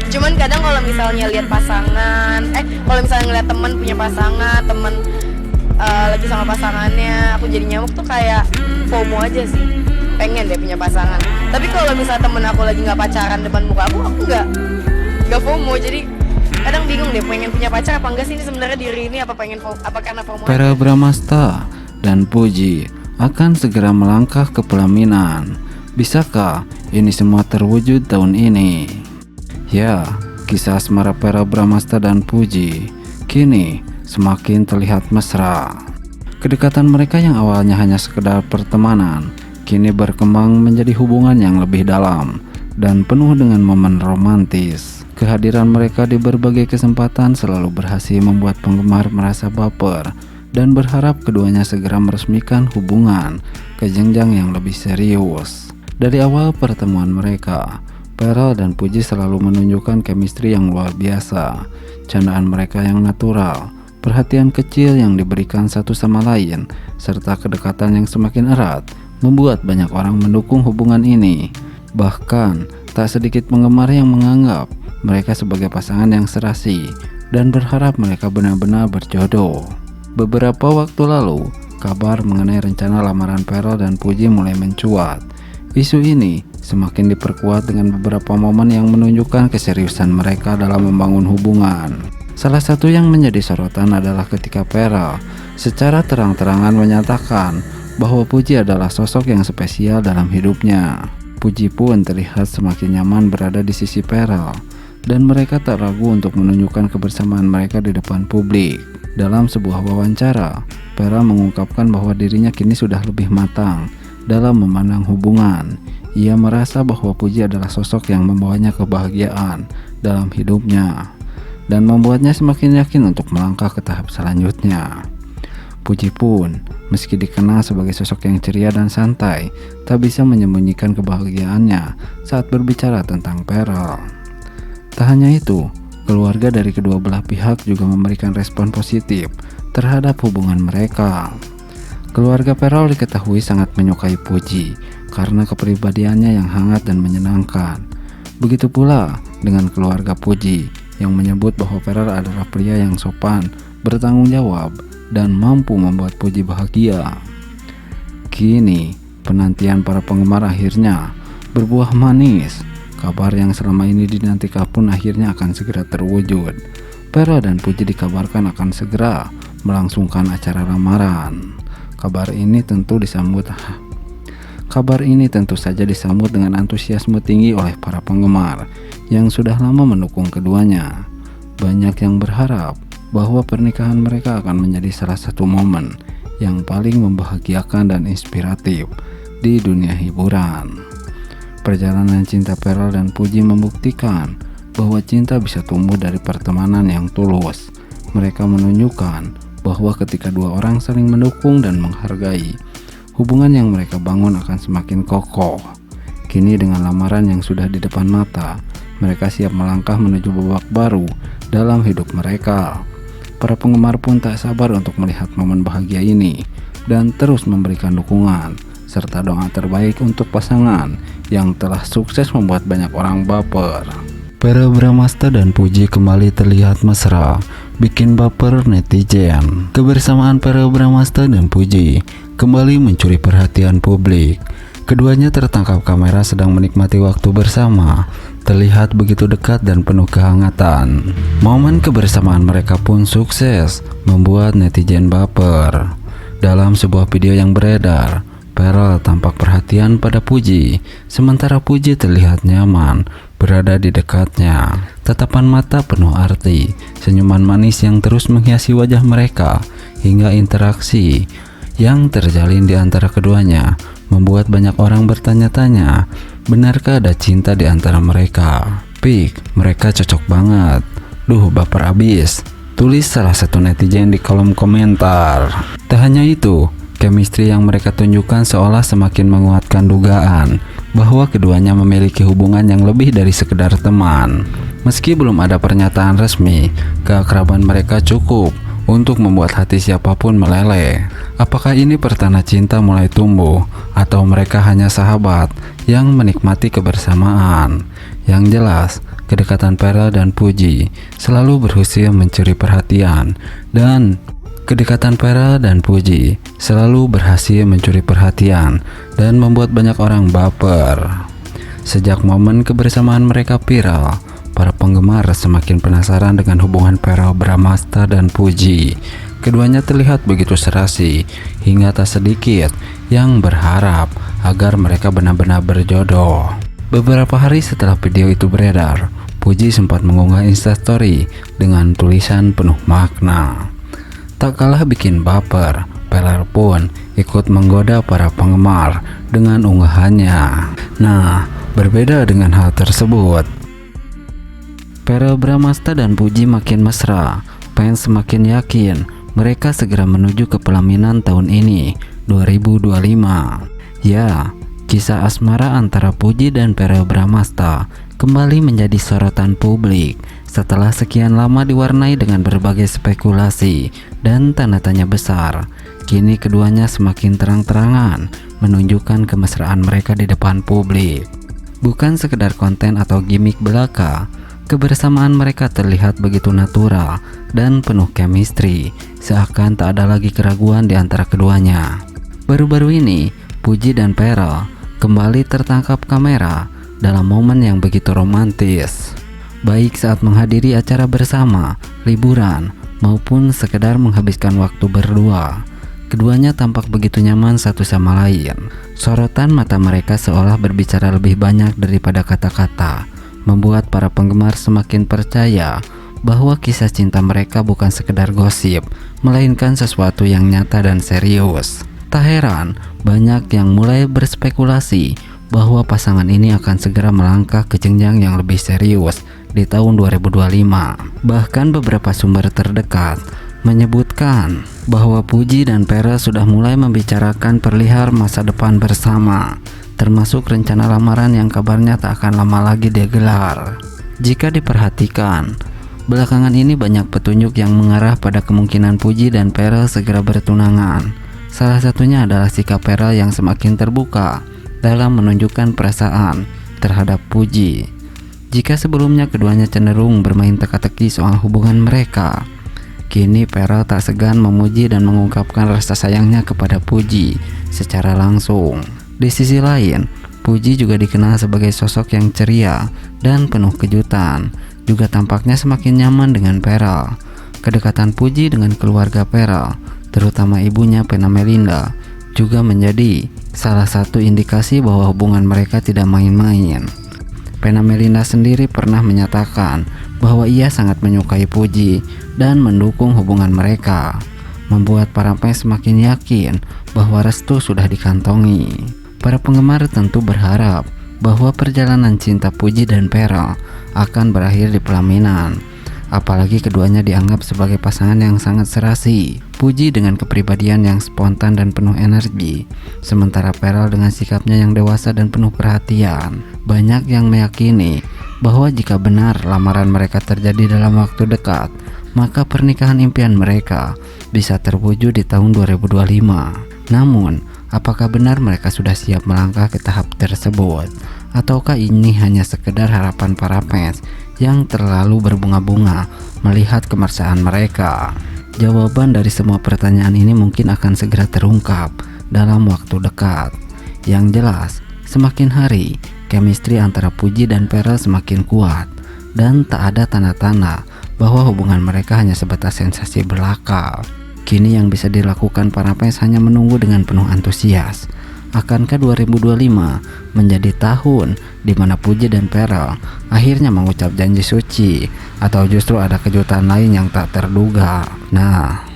Cuman kadang kalau misalnya lihat pasangan, kalau misalnya ngeliat teman punya pasangan, teman lagi sama pasangannya, aku jadi nyamuk tuh kayak FOMO aja sih. Pengen deh punya pasangan. Tapi kalau misalnya temen aku lagi nggak pacaran depan muka aku nggak FOMO. Jadi kadang bingung deh, pengen punya pacar apa enggak sih ini sebenarnya diri ini, apa pengen apa karena FOMO aja? Para Bramasta dan Puji akan segera melangkah ke pelaminan. Bisakah ini semua terwujud tahun ini? Ya, kisah asmara para Bramasta dan Puji kini semakin terlihat mesra. Kedekatan mereka yang awalnya hanya sekedar pertemanan kini berkembang menjadi hubungan yang lebih dalam dan penuh dengan momen romantis. Kehadiran mereka di berbagai kesempatan selalu berhasil membuat penggemar merasa baper dan berharap keduanya segera meresmikan hubungan ke jenjang yang lebih serius. Dari awal pertemuan mereka, Pearl dan Puji selalu menunjukkan chemistry yang luar biasa. Candaan mereka yang natural, perhatian kecil yang diberikan satu sama lain, serta kedekatan yang semakin erat membuat banyak orang mendukung hubungan ini. Bahkan tak sedikit penggemar yang menganggap mereka sebagai pasangan yang serasi dan berharap mereka benar-benar berjodoh. Beberapa waktu lalu, kabar mengenai rencana lamaran Pearl dan Puji mulai mencuat. Isu ini semakin diperkuat dengan beberapa momen yang menunjukkan keseriusan mereka dalam membangun hubungan. Salah satu yang menjadi sorotan adalah ketika Pearl secara terang-terangan menyatakan bahwa Puji adalah sosok yang spesial dalam hidupnya. Puji pun terlihat semakin nyaman berada di sisi Pearl, dan mereka tak ragu untuk menunjukkan kebersamaan mereka di depan publik. Dalam sebuah wawancara, Pearl mengungkapkan bahwa dirinya kini sudah lebih matang dalam memandang hubungan. Ia merasa bahwa Puji adalah sosok yang membawanya kebahagiaan dalam hidupnya dan membuatnya semakin yakin untuk melangkah ke tahap selanjutnya. Puji pun, meski dikenal sebagai sosok yang ceria dan santai, tak bisa menyembunyikan kebahagiaannya saat berbicara tentang Pearl. Tak hanya itu, keluarga dari kedua belah pihak juga memberikan respon positif terhadap hubungan mereka. Keluarga Pearl diketahui sangat menyukai Puji karena kepribadiannya yang hangat dan menyenangkan. Begitu pula dengan keluarga Puji yang menyebut bahwa Pearl adalah pria yang sopan, bertanggung jawab, dan mampu membuat Puji bahagia. Kini, penantian para penggemar akhirnya berbuah manis. Kabar yang selama ini dinantikan pun akhirnya akan segera terwujud. Pearl dan Puji dikabarkan akan segera melangsungkan acara lamaran. Kabar ini tentu saja disambut dengan antusiasme tinggi oleh para penggemar yang sudah lama mendukung keduanya. Banyak yang berharap bahwa pernikahan mereka akan menjadi salah satu momen yang paling membahagiakan dan inspiratif di dunia hiburan. Perjalanan cinta Pearl dan Puji membuktikan bahwa cinta bisa tumbuh dari pertemanan yang tulus. Mereka menunjukkan bahwa ketika dua orang saling mendukung dan menghargai, hubungan yang mereka bangun akan semakin kokoh. Kini dengan lamaran yang sudah di depan mata, mereka siap melangkah menuju babak baru dalam hidup mereka. Para penggemar pun tak sabar untuk melihat momen bahagia ini dan terus memberikan dukungan serta doa terbaik untuk pasangan yang telah sukses membuat banyak orang baper. Para Bramasta dan Puji kembali terlihat mesra, bikin baper netizen. Kebersamaan para Bramasta dan Puji kembali mencuri perhatian publik. Keduanya tertangkap kamera sedang menikmati waktu bersama, terlihat begitu dekat dan penuh kehangatan. Momen kebersamaan mereka pun sukses membuat netizen baper. Dalam sebuah video yang beredar, Pearl tampak perhatian pada Puji, sementara Puji terlihat nyaman berada di dekatnya. Tatapan mata penuh arti, senyuman manis yang terus menghiasi wajah mereka, hingga interaksi yang terjalin di antara keduanya membuat banyak orang bertanya-tanya, benarkah ada cinta di antara mereka? Pik, mereka cocok banget. Duh, baper abis, tulis salah satu netizen di kolom komentar. Tak hanya itu, chemistry yang mereka tunjukkan seolah semakin menguatkan dugaan bahwa keduanya memiliki hubungan yang lebih dari sekedar teman. Meski belum ada pernyataan resmi, keakraban mereka cukup untuk membuat hati siapapun meleleh. Apakah ini pertanda cinta mulai tumbuh, atau mereka hanya sahabat yang menikmati kebersamaan? Yang jelas, kedekatan Pearl dan Puji selalu berusaha mencuri perhatian dan membuat banyak orang baper. Sejak momen kebersamaan mereka viral, para penggemar semakin penasaran dengan hubungan Pearl Bramasta dan Puji. Keduanya terlihat begitu serasi, hingga tak sedikit yang berharap agar mereka benar-benar berjodoh. Beberapa hari setelah video itu beredar, Puji sempat mengunggah Instastory dengan tulisan penuh makna. Tak kalah bikin baper, Pearl pun ikut menggoda para penggemar dengan unggahannya. Nah, berbeda dengan hal tersebut, Pearl Bramasta dan Puji makin mesra. Fans semakin yakin mereka segera menuju ke pelaminan tahun ini, 2025. Ya, kisah asmara antara Puji dan Pearl Bramasta kembali menjadi sorotan publik setelah sekian lama diwarnai dengan berbagai spekulasi dan tanda tanya besar. Kini keduanya semakin terang-terangan menunjukkan kemesraan mereka di depan publik. Bukan sekedar konten atau gimmick belaka, kebersamaan mereka terlihat begitu natural dan penuh chemistry, seakan tak ada lagi keraguan di antara keduanya. Baru-baru ini, Puji dan Pearl kembali tertangkap kamera dalam momen yang begitu romantis, baik saat menghadiri acara bersama, liburan, maupun sekedar menghabiskan waktu berdua. Keduanya tampak begitu nyaman satu sama lain. Sorotan mata mereka seolah berbicara lebih banyak daripada kata-kata, membuat para penggemar semakin percaya bahwa kisah cinta mereka bukan sekedar gosip, melainkan sesuatu yang nyata dan serius. Tak heran, banyak yang mulai berspekulasi bahwa pasangan ini akan segera melangkah ke jenjang yang lebih serius di tahun 2025. Bahkan beberapa sumber terdekat menyebutkan bahwa Puji dan Pearl sudah mulai membicarakan perihal masa depan bersama, termasuk rencana lamaran yang kabarnya tak akan lama lagi digelar. Jika diperhatikan, belakangan ini banyak petunjuk yang mengarah pada kemungkinan Puji dan Pearl segera bertunangan. Salah satunya adalah sikap Pearl yang semakin terbuka dalam menunjukkan perasaan terhadap Puji. Jika sebelumnya keduanya cenderung bermain teka-teki soal hubungan mereka, kini Pearl tak segan memuji dan mengungkapkan rasa sayangnya kepada Puji secara langsung. Di sisi lain, Puji juga dikenal sebagai sosok yang ceria dan penuh kejutan, juga tampaknya semakin nyaman dengan Pearl. Kedekatan Puji dengan keluarga Pearl, terutama ibunya Vena Melinda, juga menjadi salah satu indikasi bahwa hubungan mereka tidak main-main. Vena Melinda sendiri pernah menyatakan bahwa ia sangat menyukai Puji dan mendukung hubungan mereka, membuat para fans semakin yakin bahwa restu sudah dikantongi. Para penggemar tentu berharap bahwa perjalanan cinta Puji dan Pearl akan berakhir di pelaminan. Apalagi keduanya dianggap sebagai pasangan yang sangat serasi. Puji dengan kepribadian yang spontan dan penuh energi, sementara Pearl dengan sikapnya yang dewasa dan penuh perhatian. Banyak yang meyakini bahwa jika benar lamaran mereka terjadi dalam waktu dekat, maka pernikahan impian mereka bisa terwujud di tahun 2025. Namun, apakah benar mereka sudah siap melangkah ke tahap tersebut? Ataukah ini hanya sekedar harapan para fans yang terlalu berbunga-bunga melihat kemesraan mereka? Jawaban dari semua pertanyaan ini mungkin akan segera terungkap dalam waktu dekat. Yang jelas, semakin hari, chemistry antara Puji dan Pearl semakin kuat, dan tak ada tanda-tanda bahwa hubungan mereka hanya sebatas sensasi belaka. Kini yang bisa dilakukan para fans hanya menunggu dengan penuh antusias. Akankah 2025 menjadi tahun di mana Puji dan Pearl akhirnya mengucap janji suci, atau justru ada kejutan lain yang tak terduga? Nah,